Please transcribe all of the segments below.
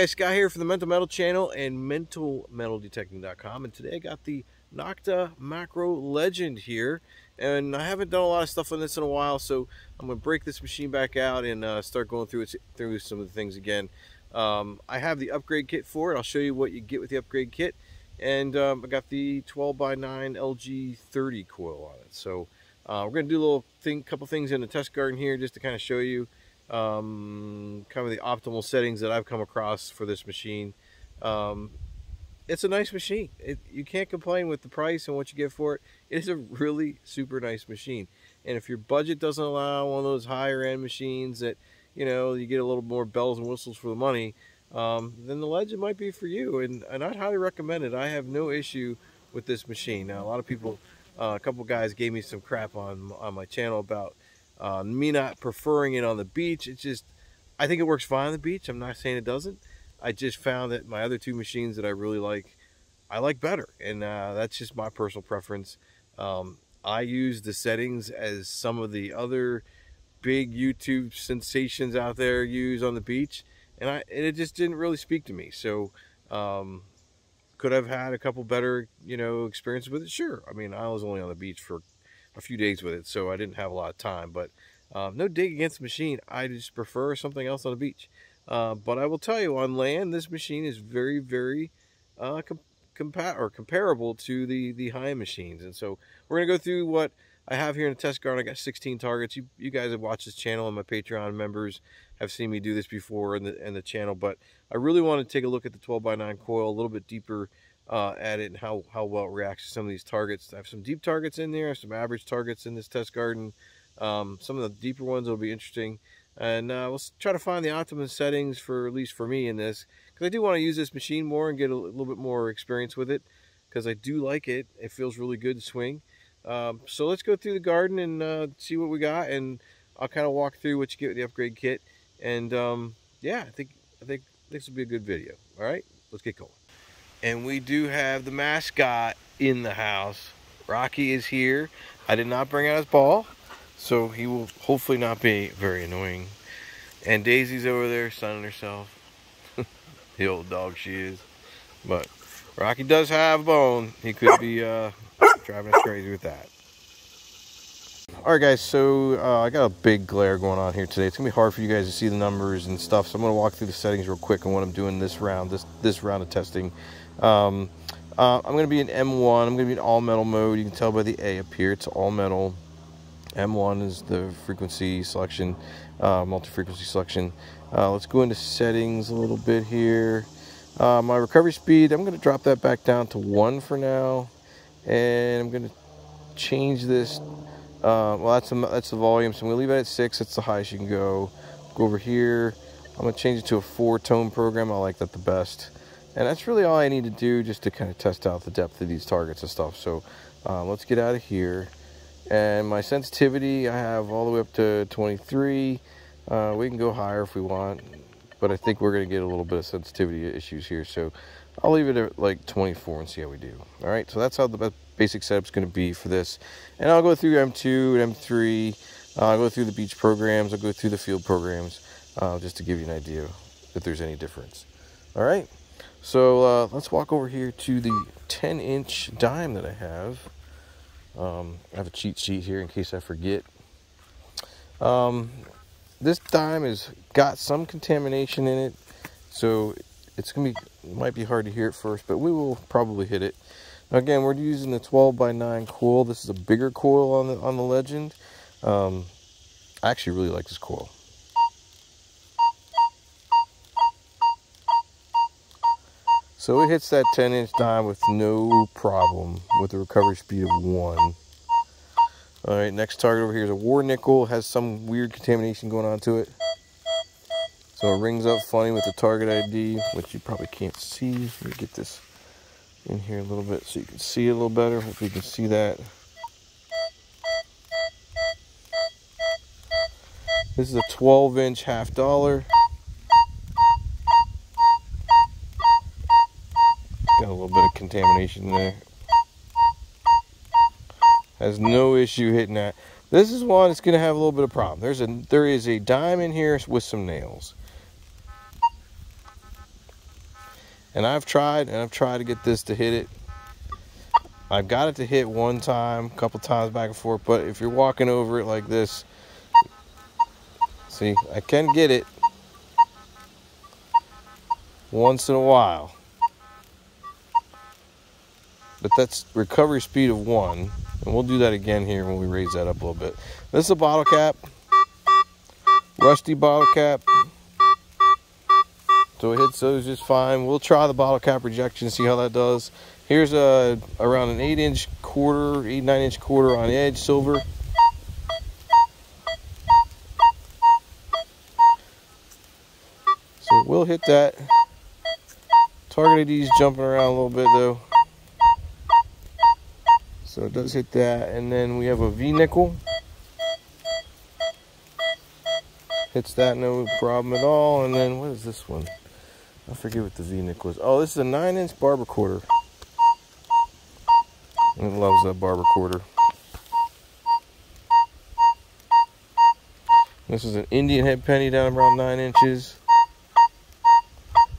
guys, Scott here from the Mental Metal channel and mentalmetaldetecting.com, and today I got the Nokta Macro Legend here, and I haven't done a lot of stuff on this in a while, so I'm going to break this machine back out and start going through some of the things again. I have the upgrade kit for it. I'll show you what you get with the upgrade kit, and I got the 12x9 LG30 coil on it. So we're going to do a couple things in the test garden here just to kind of show you kind of the optimal settings that I've come across for this machine. It's a nice machine. You can't complain with the price and what you get for it. It is a really super nice machine. And if your budget doesn't allow one of those higher end machines that, you know, you get a little more bells and whistles for the money, then the Legend might be for you. And I'd highly recommend it. I have no issue with this machine. Now, a lot of people, a couple guys gave me some crap on my channel about me not preferring it on the beach. It's just, I think it works fine on the beach. I'm not saying it doesn't. I just found that my other two machines that I really like, I like better. And that's just my personal preference. I use the settings as some of the other big YouTube sensations out there use on the beach. And it just didn't really speak to me. So could I've had a couple better, you know, experiences with it? Sure. I mean, I was only on the beach for a few days with it, so I didn't have a lot of time, but no dig against the machine. I just prefer something else on the beach. But I will tell you, on land, this machine is very, very comparable to the high-end machines. And so we're going to go through what I have here in the test garden. I got 16 targets. You guys have watched this channel, and my Patreon members have seen me do this before in the channel, but I really want to take a look at the 12x9 coil a little bit deeper at it and how well it reacts to some of these targets. I have some deep targets in there, I have some average targets in this test garden. Some of the deeper ones will be interesting, and we'll try to find the optimum settings for, at least for me, in this, because I do want to use this machine more and get a little bit more experience with it, because I do like it. It feels really good to swing. So let's go through the garden and see what we got, and I'll kind of walk through what you get with the upgrade kit. And yeah, I think this will be a good video. All right, let's get going. And we do have the mascot in the house. Rocky is here. I did not bring out his ball, so he will hopefully not be very annoying. And Daisy's over there sunning herself. The old dog she is. But Rocky does have a bone. He could be driving us crazy with that. Alright guys, so I got a big glare going on here today. It's going to be hard for you guys to see the numbers and stuff, so I'm going to walk through the settings real quick and what I'm doing this round, this round of testing. I'm going to be in M1. I'm going to be in all metal mode. You can tell by the A up here, it's all metal. M1 is the frequency selection, multi-frequency selection. Let's go into settings a little bit here. My recovery speed, I'm going to drop that back down to 1 for now, and I'm going to change this. Well, that's the volume, so I'm going to leave it at 6. That's the highest you can go. Go over here. I'm going to change it to a 4-tone program. I like that the best. And that's really all I need to do just to kind of test out the depth of these targets and stuff. So let's get out of here. And my sensitivity, I have all the way up to 23. We can go higher if we want, but I think we're going to get a little bit of sensitivity issues here. So I'll leave it at like 24 and see how we do. All right, so that's how the basic setup's going to be for this. And I'll go through M2 and M3. I'll go through the beach programs. I'll go through the field programs just to give you an idea if there's any difference. All right. So let's walk over here to the 10-inch dime that I have. I have a cheat sheet here in case I forget. This dime has got some contamination in it, so it's gonna might be hard to hear at first, but we will probably hit it. Now again, we're using the 12x9 coil. This is a bigger coil on the Legend. I actually really like this coil. So it hits that 10-inch dime with no problem with a recovery speed of 1. All right, next target over here is a war nickel. It has some weird contamination going on to it. So it rings up funny with the target ID, which you probably can't see. Let me get this in here a little bit so you can see it a little better. Hopefully you can see that. This is a 12-inch half dollar. Got a little bit of contamination there. Has no issue hitting that. This is one that's going to have a little bit of problem. There is a dime in here with some nails. And I've tried to get this to hit it. I've got it to hit one time, a couple times back and forth, but if you're walking over it like this, see, I can get it once in a while. But that's recovery speed of 1. And we'll do that again here when we raise that up a little bit. This is a bottle cap. Rusty bottle cap. So it hits those just fine. We'll try the bottle cap rejection, see how that does. Here's around an 8-inch quarter, 9-inch quarter on edge, silver. So we'll hit that. Target ID's jumping around a little bit though. So it does hit that. And then we have a V nickel. Hits that, no problem at all. And then what is this one? I forget what the V nickel is. Oh, this is a 9-inch barber quarter. It loves that barber quarter. This is an Indian head penny down around 9 inches.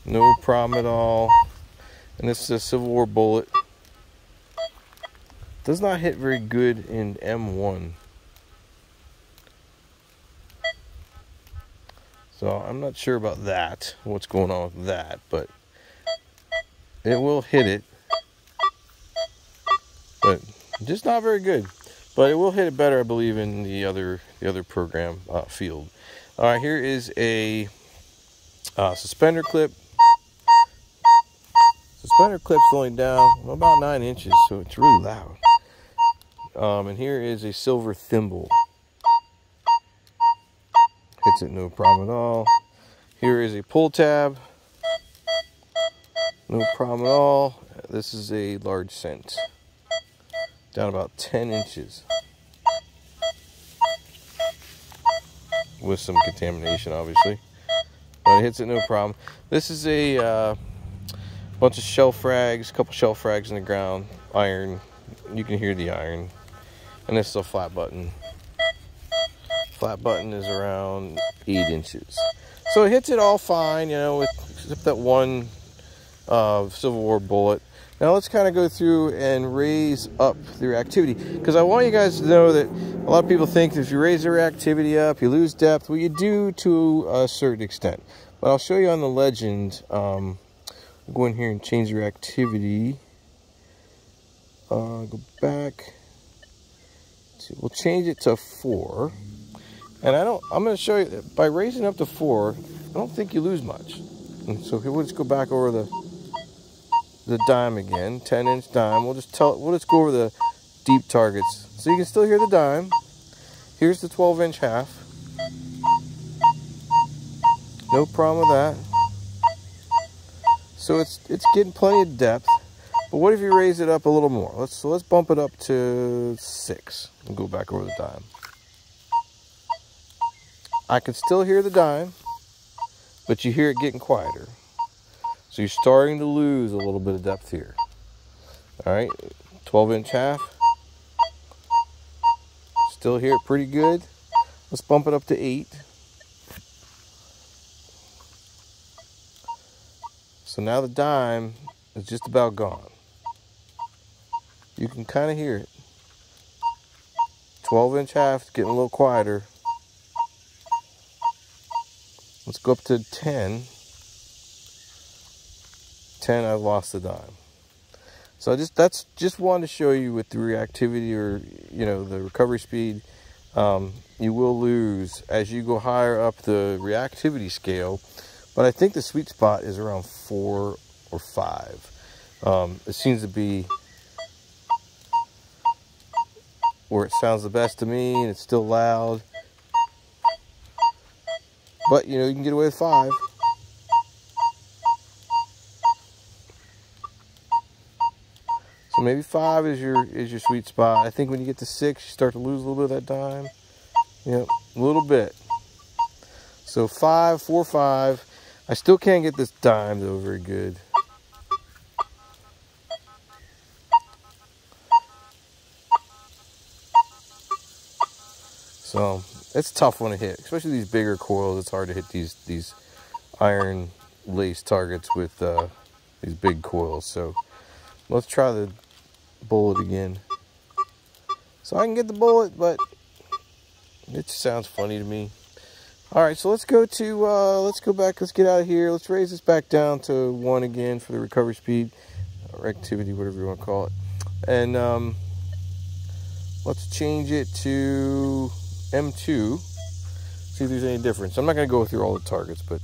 No problem at all. And this is a Civil War bullet. Does not hit very good in M1. So I'm not sure about that, what's going on with that, but it will hit it. But just not very good. But it will hit it better, I believe, in the other program field. All right, here is a suspender clip. Suspender clip's only down about 9 inches, so it's really loud. And here is a silver thimble. Hits it no problem at all. Here is a pull tab. No problem at all. This is a large cent. Down about 10 inches. With some contamination, obviously. But it hits it no problem. This is a bunch of shell frags, a couple shell frags in the ground. Iron. You can hear the iron. And this is a flat button. Flat button is around 8 inches. So it hits it all fine, you know, except that one Civil War bullet. Now let's kind of go through and raise up the reactivity, because I want you guys to know that a lot of people think that if you raise the reactivity up, you lose depth. Well, you do to a certain extent. But I'll show you on the Legend. Go in here and change the reactivity. Go back. We'll change it to 4. And I'm going to show you that by raising up to 4, I don't think you lose much. And so here, we'll just go back over the dime again, 10-inch dime. We'll just go over the deep targets, so you can still hear the dime. Here's the 12-inch half. No problem with that. So it's getting plenty of depth. But what if you raise it up a little more? Let's bump it up to 6 and go back over the dime. I can still hear the dime, but you hear it getting quieter. So you're starting to lose a little bit of depth here. All right, 12-inch half. Still hear it pretty good. Let's bump it up to 8. So now the dime is just about gone. You can kind of hear it. 12-inch half, getting a little quieter. Let's go up to 10. 10, I've lost the dime. So that's just wanted to show you with the reactivity, or the recovery speed, you will lose as you go higher up the reactivity scale. But I think the sweet spot is around 4 or 5. It seems to be where it sounds the best to me, and it's still loud. But you can get away with 5. So maybe 5 is your sweet spot. I think when you get to 6, you start to lose a little bit of that dime. A little bit. So 5, 4, 5. I still can't get this dime though very good. So it's a tough one to hit, especially these bigger coils. It's hard to hit these iron lace targets with these big coils. So let's try the bullet again. So I can get the bullet, but it just sounds funny to me. All right, so let's go back. Let's get out of here. Let's raise this back down to 1 again for the recovery speed, or activity, whatever you want to call it. And let's change it to M2. See if there's any difference. I'm not going to go through all the targets, but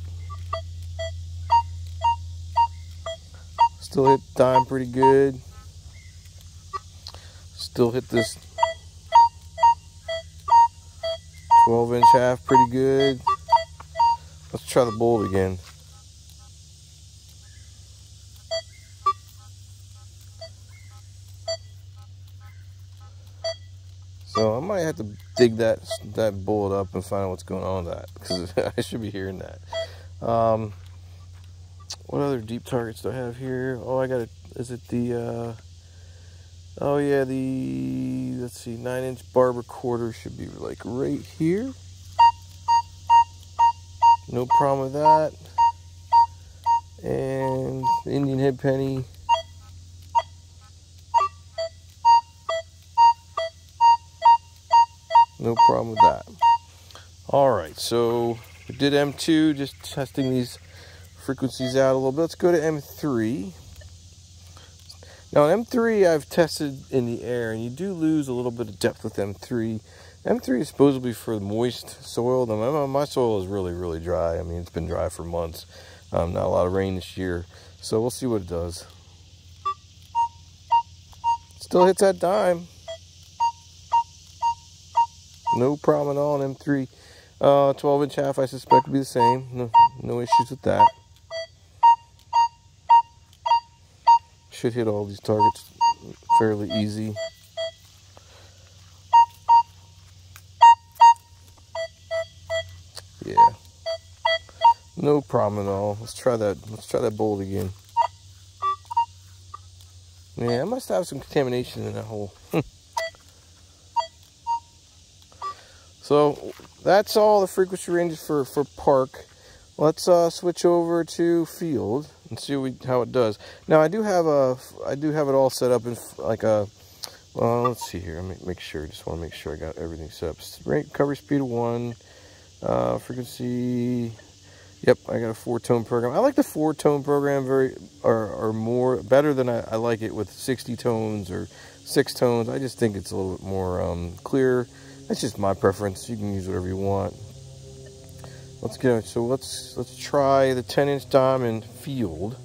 still hit dime pretty good. Still hit this 12-inch half pretty good. Let's try the bullet again. So I might have to dig that bullet up and find out what's going on with that, because I should be hearing that. What other deep targets do I have here? Oh, I got it. Is it the oh yeah, let's see, 9-inch barber quarter should be like right here. No problem with that. And Indian head penny. No problem with that. All right, so we did M2, just testing these frequencies out a little bit. Let's go to M3. Now, in M3, I've tested in the air, and you do lose a little bit of depth with M3. M3 is supposedly for moist soil. Now, my soil is really, really dry. I mean, it's been dry for months. Not a lot of rain this year, so we'll see what it does. Still hits that dime. No problem at all in M3. 12-inch half, I suspect, will be the same. No issues with that. Should hit all these targets fairly easy. Yeah. No problem at all. Let's try that bullet again. Yeah, I must have some contamination in that hole. So that's all the frequency ranges for park. Let's switch over to field and see how it does. Now I do have it all set up in like a. Well, let's see here. Let me make sure. Just want to make sure I got everything set up. Recovery speed of 1, frequency. Yep, I got a 4-tone program. I like the 4-tone program better than I like it with 60 tones or 6 tones. I just think it's a little bit more clear. That's just my preference. You can use whatever you want. Let's go. So let's try the 10-inch diamond field.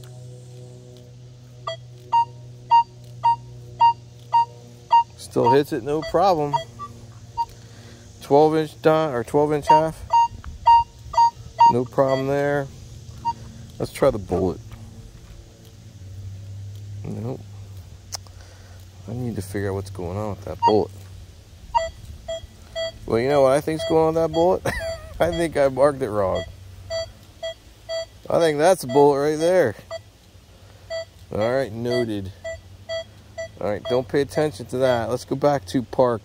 Still hits it, no problem. 12-inch dime or 12-inch half. No problem there. Let's try the bullet. Nope. I need to figure out what's going on with that bullet. Well, you know what I think's going on with that bullet? I think I marked it wrong. I think that's a bullet right there. All right, noted. All right, don't pay attention to that. Let's go back to park.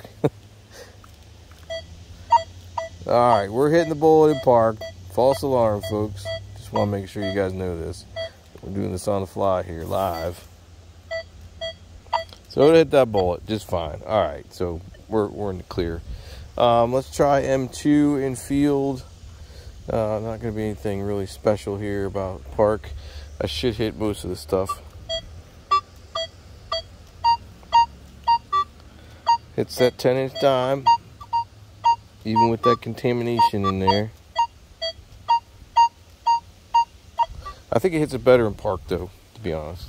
All right, we're hitting the bullet in park. False alarm, folks. Just want to make sure you guys know this. We're doing this on the fly here, live. So it hit that bullet just fine. All right, so we're in the clear. Let's try M2 in field. Not going to be anything really special here about park. I should hit most of the stuff. Hits that 10-inch dime, even with that contamination in there. I think it hits it better in park, though, to be honest.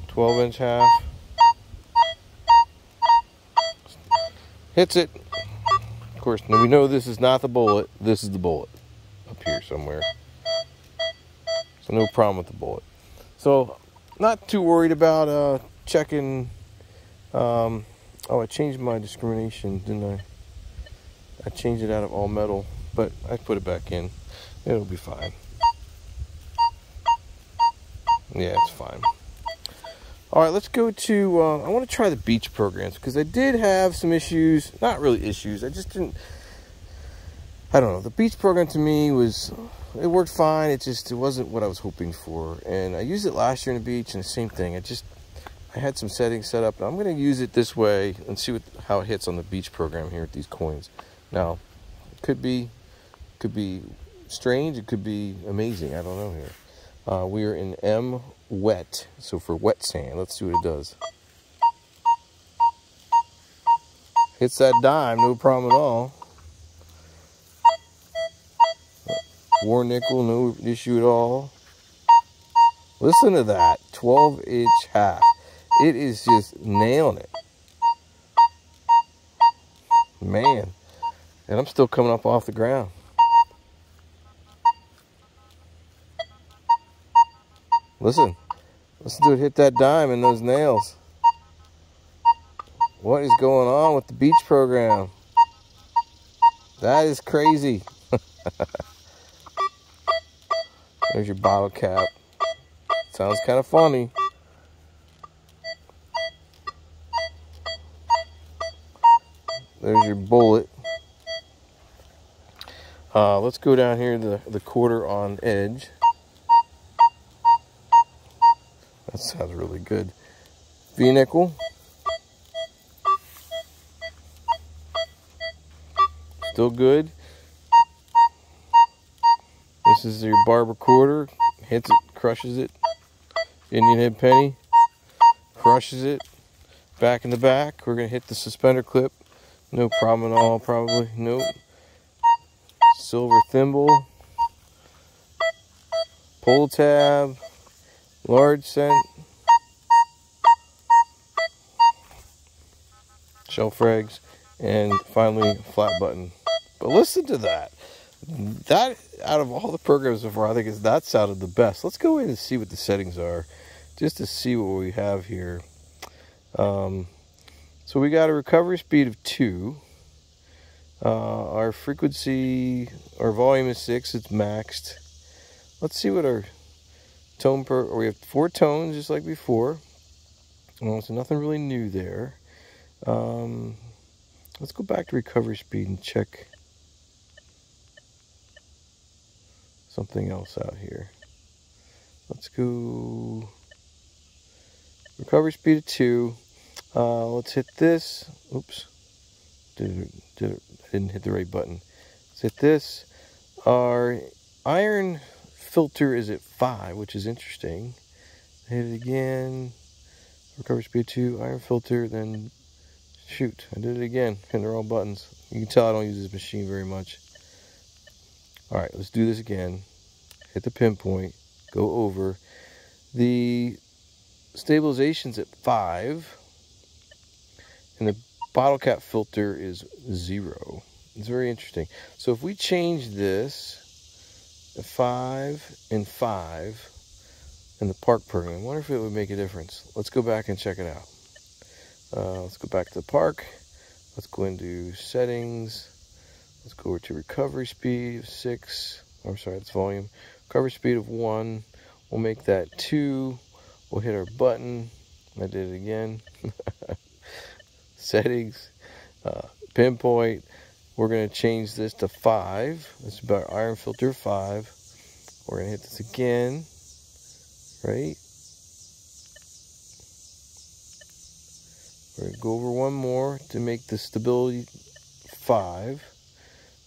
"12-inch half. Hits it. Of course, now we know this is not the bullet. This is the bullet up here somewhere. So no problem with the bullet. So not too worried about checking. Oh, I changed my discrimination, didn't I? I changed it out of all metal, but I put it back in. It'll be fine. Yeah, it's fine. All right, let's go to, I want to try the beach programs because I did have some issues, not really issues, I just didn't, I don't know. The beach program to me it worked fine. It wasn't what I was hoping for. And I used it last year in the beach, and the same thing. I had some settings set up, and I'm going to use it this way and see how it hits on the beach program here with these coins. Now, it could be strange. It could be amazing. I don't know here. We are in M wet, so for wet sand. Let's see what it does. Hits that dime, no problem at all. War nickel, no issue at all. Listen to that, 12-inch half. It is just nailing it. Man, and I'm still coming up off the ground. Listen to it hit that dime and those nails. What is going on with the beach program? That is crazy. There's your bottle cap. Sounds kind of funny. There's your bullet. Let's go down here to the quarter on edge. That sounds really good. V-nickel. Still good. This is your barber quarter. Hits it, crushes it. Indian head penny. Crushes it. Back in the back. We're going to hit the suspender clip. No problem at all, probably. Nope. Silver thimble. Pull tab. Large cent. Shelf rags. And finally, flat button. But listen to that. That, out of all the programs so far, I think that sounded the best. Let's go in and see what the settings are, just to see what we have here. So we got a recovery speed of 2. Our frequency, our volume is 6. It's maxed. Let's see what our tone we have 4 tones, just like before. So nothing really new there. Let's go back to recovery speed and check something else out here. Let's go recovery speed of 2. Let's hit this. Oops, I didn't hit the right button. Let's hit this. Our iron filter is at 5, which is interesting. Hit it again. Recovery speed 2, iron filter, then shoot, I did it again. And they're all buttons. You can tell I don't use this machine very much. Alright, let's do this again. Hit the pinpoint, go over. The stabilization's at 5, and the bottle cap filter is 0. It's very interesting. So if we change this to 5 and 5 in the park program, I wonder if it would make a difference. Let's go back and check it out. Let's go back to the park. Let's go into settings. Let's go over to recovery speed of 6. I'm sorry, it's volume. Recovery speed of 1. We'll make that 2. We'll hit our button. I did it again. Settings. Pinpoint. We're going to change this to 5. This is about iron filter 5. We're going to hit this again. Right? We're going to go over one more to make the stability 5.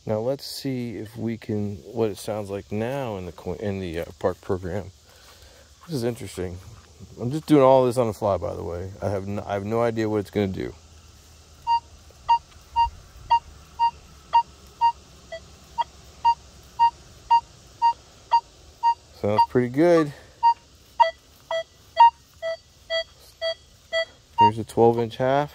Now let's see if we can, what it sounds like now in the park program. This is interesting. I'm just doing all this on the fly, by the way. I have no idea what it's going to do. Sounds pretty good. Here's a 12-inch half.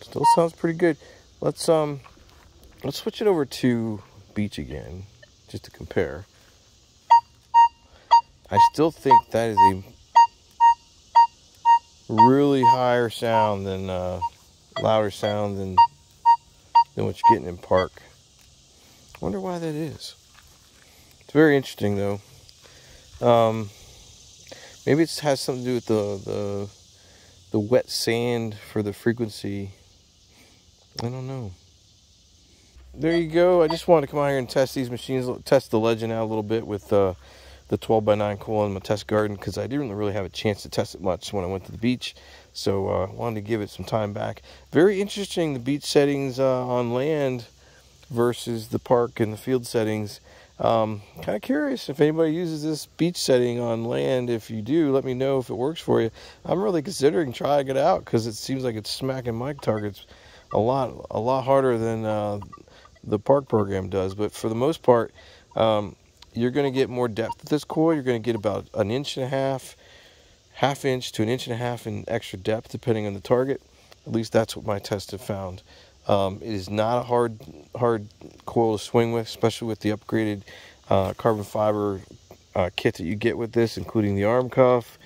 Still sounds pretty good. Let's switch it over to beach again, just to compare. I still think that is a really higher sound than louder sound than what you're getting in park. I wonder why that is. It's very interesting though. Maybe it has something to do with the wet sand for the frequency. I don't know. There you go. I just wanted to come out here and test these machines, test the Legend out a little bit with the 12x9 coil in my test garden, because I didn't really have a chance to test it much when I went to the beach. So I wanted to give it some time back. Very interesting, the beach settings on land versus the park and the field settings. Kind of curious if anybody uses this beach setting on land. If you do, let me know if it works for you. I'm really considering trying it out, because it seems like it's smacking my targets a lot harder than the park program does. But for the most part, you're going to get more depth with this coil. You're going to get about 1.5 inches, half inch to 1.5 inches in extra depth, depending on the target. At least that's what my tests have found. It is not a hard coil to swing with, especially with the upgraded carbon fiber kit that you get with this, including the arm cuff,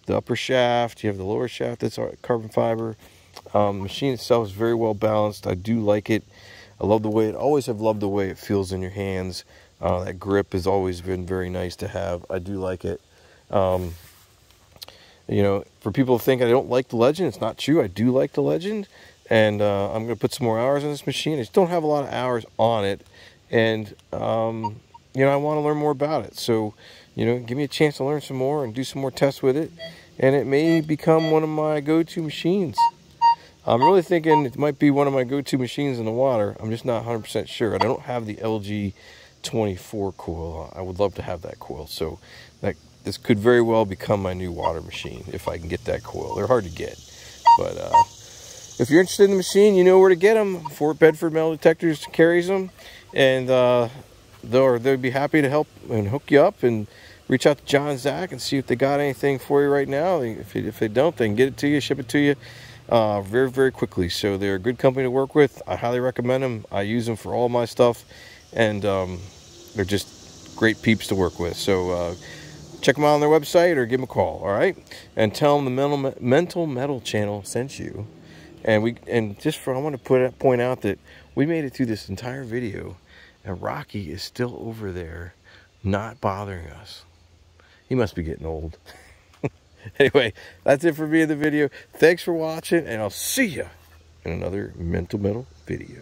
the upper shaft. You have the lower shaft that's carbon fiber. The machine itself is very well balanced. I do like it. I love the way it, always have loved the way it feels in your hands. That grip has always been very nice to have. I do like it. You know, for people to think I don't like the Legend, it's not true. I do like the Legend, and I'm going to put some more hours on this machine. I just don't have a lot of hours on it, and you know, I want to learn more about it. So, you know, give me a chance to learn some more and do some more tests with it, and it may become one of my go-to machines. I'm really thinking it might be one of my go-to machines in the water. I'm just not 100% sure. I don't have the LG30 coil. I would love to have that coil. So this could very well become my new water machine if I can get that coil. They're hard to get. But if you're interested in the machine, you know where to get them. Fort Bedford Metal Detectors carries them. And they'll be happy to help and hook you up, and reach out to John and Zach and see if they got anything for you right now. If they don't, they can get it to you, ship it to you very, very quickly. So they're a good company to work with. I highly recommend them. I use them for all my stuff, and they're just great peeps to work with. So check them out on their website or give them a call, all right? And tell them the Mental Metal channel sent you. And I want to point out that we made it through this entire video, and Rocky is still over there, not bothering us. He must be getting old. Anyway, that's it for me in the video. Thanks for watching, and I'll see you in another Mental Metal video.